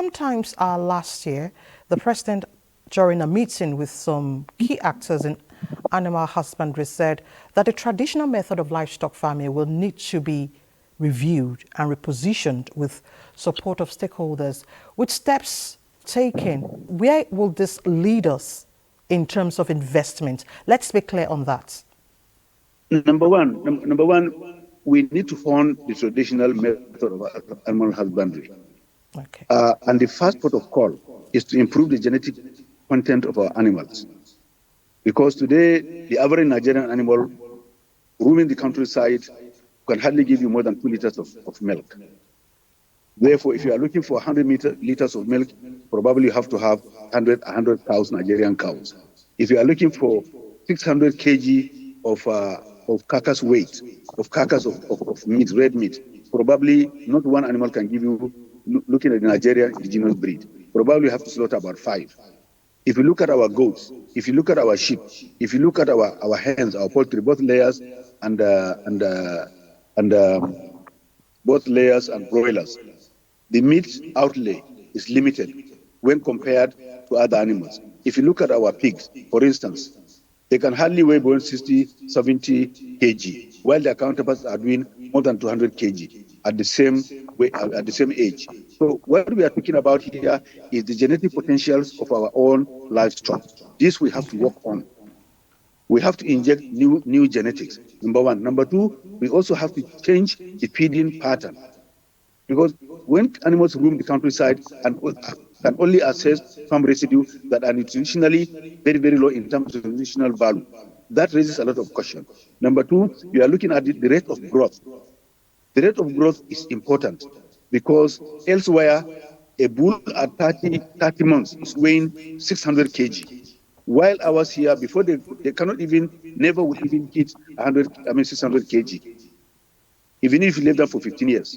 Sometimes last year, the president, during a meeting with some key actors in animal husbandry, said that the traditional method of livestock farming will need to be reviewed and repositioned with support of stakeholders. With steps taken, where will this lead us in terms of investment? Let's be clear on that. Number one, we need to fund the traditional method of animal husbandry. Okay. And the first port of call is to improve the genetic content of our animals. Because today, the average Nigerian animal roaming the countryside can hardly give you more than 2 liters of milk. Therefore, if you are looking for 100 liters of milk, probably you have to have 100 cows, Nigerian cows. If you are looking for 600 kg of carcass weight, of carcass of meat, red meat, probably not one animal can give you, looking at the Nigerian indigenous breed, probably you have to slaughter about 5. If you look at our goats, if you look at our sheep, if you look at our hens, our poultry, both layers and both layers and broilers, the meat outlay is limited when compared to other animals. If you look at our pigs, for instance, they can hardly weigh more than 60, 70 kg, while their counterparts are doing more than 200 kg at the same age. So what we are talking about here is the genetic potentials of our own livestock. This we have to work on. We have to inject new genetics, number one. Number two, we also have to change the feeding pattern. Because when animals roam the countryside and can only access farm residue that are nutritionally very, very low in terms of nutritional value, that raises a lot of question. Number two, you are looking at the rate of growth. The rate of growth is important because elsewhere, a bull at 30 months is weighing 600 kg. While ours here, before they cannot never will even hit 600 kg, even if you live there for 15 years.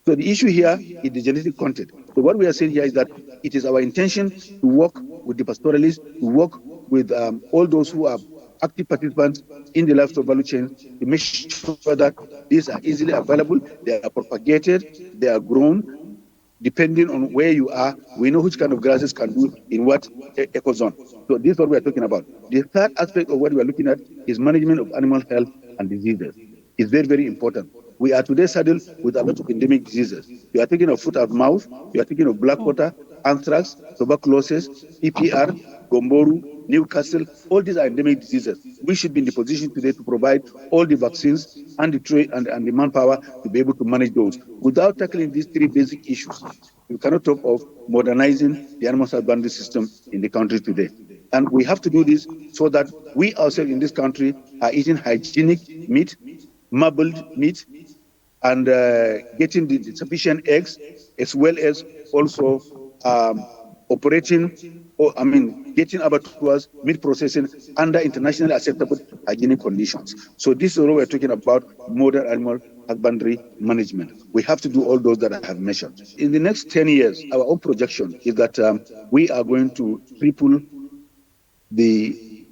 So the issue here is the genetic content. So what we are saying here is that it is our intention to work with the pastoralists, to work with all those who are active participants in the livestock value chain to make sure that these are easily available, they are propagated, they are grown. Depending on where you are, we know which kind of grasses can do in what ecozone. So this is what we are talking about. The third aspect of what we are looking at is management of animal health and diseases. It's very, very important. We are today saddled with a lot of endemic diseases. You are thinking of foot and mouth, you are thinking of black water, anthrax, tuberculosis, EPR, Gomboru, Newcastle. All these are endemic diseases. We should be in the position today to provide all the vaccines and the trade and the manpower to be able to manage those. Without tackling these 3 basic issues, you cannot talk of modernizing the animal husbandry system in the country today. And we have to do this so that we ourselves in this country are eating hygienic meat, marbled meat, and getting the sufficient eggs, as well as also getting abattoirs, meat processing under internationally acceptable hygienic conditions. So this is what we're talking about, modern animal husbandry management. We have to do all those that I have mentioned. In the next 10 years, our own projection is that we are going to triple the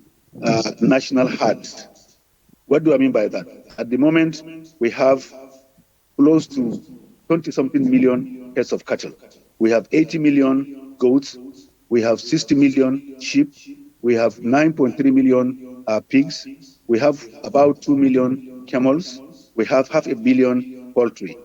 national herd. What do I mean by that? At the moment, we have close to 20-something million heads of cattle. We have 80 million goats. We have 60 million sheep. We have 9.3 million pigs. We have about 2 million camels. We have 500 million poultry.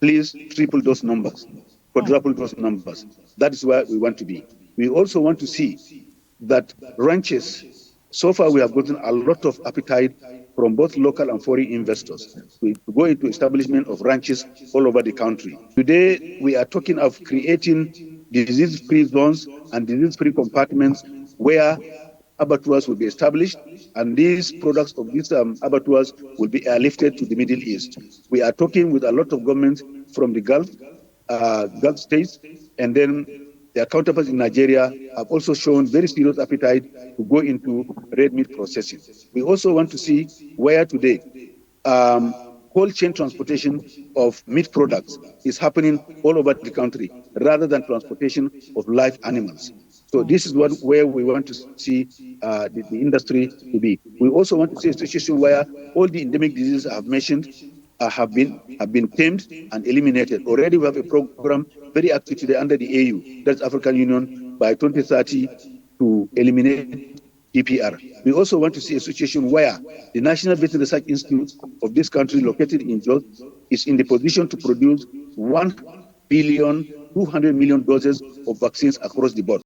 Please triple those numbers, quadruple those numbers. That is where we want to be. We also want to see that ranches, so far we have gotten a lot of appetite from both local and foreign investors to go into establishment of ranches all over the country. Today, we are talking of creating disease-free zones and disease-free compartments where abattoirs will be established, and these products of these abattoirs will be airlifted to the Middle East. We are talking with a lot of governments from the Gulf states, and then their counterparts in Nigeria have also shown very serious appetite to go into red meat processing. We also want to see where today cold chain transportation of meat products is happening all over the country rather than transportation of live animals. So this is where we want to see the industry to be. We also want to see a situation where all the endemic diseases I have mentioned have been tamed and eliminated. Already we have a program very active today under the AU, that's African Union, by 2030 to eliminate DPR. We also want to see a situation where the National Veterinary Research Institute of this country, located in Jos, is in the position to produce 1,200,000,000 doses of vaccines across the board.